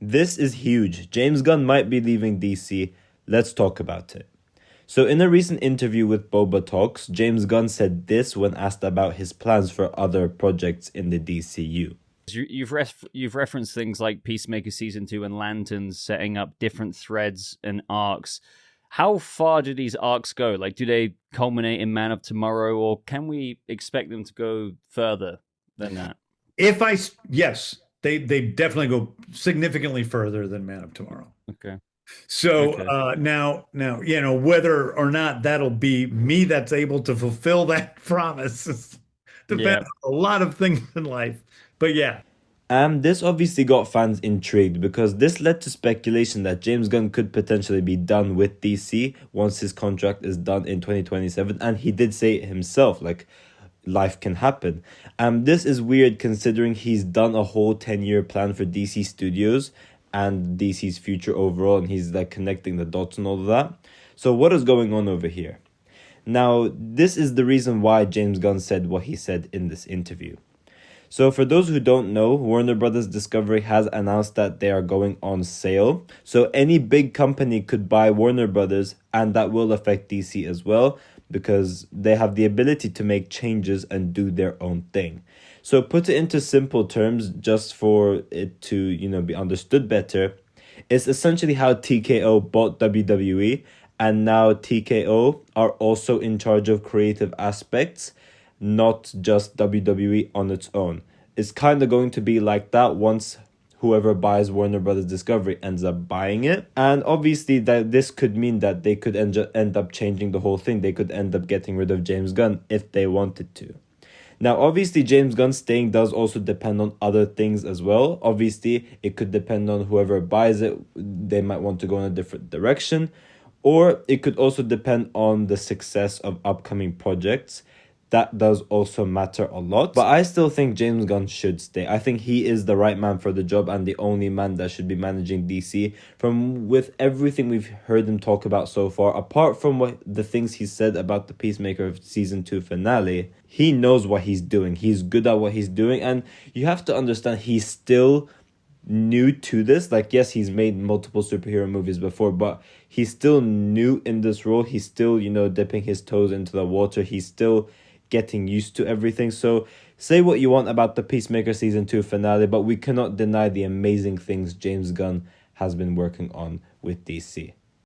This is huge. James Gunn might be leaving DC. Let's talk about it. So, in a recent interview with Boba Talks, James Gunn said this when asked about his plans for other projects in the DCU. You've referenced things like Peacemaker season 2 and Lanterns setting up different threads and arcs. How far do these arcs go? Like, do they culminate in Man of Tomorrow, or can we expect them to go further than that? Yes, they definitely go significantly further than Man of Tomorrow. Okay. So Okay. now, whether or not that'll be me that's able to fulfill that promise depends Yeah. on a lot of things in life. But yeah, This obviously got fans intrigued because this led to speculation that James Gunn could potentially be done with DC once his contract is done in 2027. And he did say it himself, like, life can happen. This is weird considering he's done a whole 10-year plan for DC Studios and DC's future overall, and he's like connecting the dots and all of that. So, what is going on over here? Now, this is the reason why James Gunn said what he said in this interview. So, for those who don't know, Warner Brothers Discovery has announced that they are going on sale. So, any big company could buy Warner Brothers, and that will affect DC as well because they have the ability to make changes and do their own thing. So, put it into simple terms, just for it to, be understood better, it's essentially how TKO bought WWE, and now TKO are also in charge of creative aspects, not just WWE on its own. It's kind of going to be like that once whoever buys Warner Brothers Discovery ends up buying it. And obviously that this could mean that they could end up changing the whole thing. They could end up getting rid of James Gunn if they wanted to. Now, obviously, James Gunn staying does also depend on other things as well. Obviously, it could depend on whoever buys it. They might want to go in a different direction. Or it could also depend on the success of upcoming projects. That does also matter a lot. But I still think James Gunn should stay. I think he is the right man for the job and the only man that should be managing DC. From with everything we've heard him talk about so far, apart from what the things he said about the Peacemaker season 2 finale, he knows what he's doing. He's good at what he's doing. And you have to understand he's still new to this. Like, yes, he's made multiple superhero movies before, but he's still new in this role. He's still, dipping his toes into the water. He's still getting used to everything. So say what you want about the Peacemaker season 2 finale, but we cannot deny the amazing things James Gunn has been working on with DC.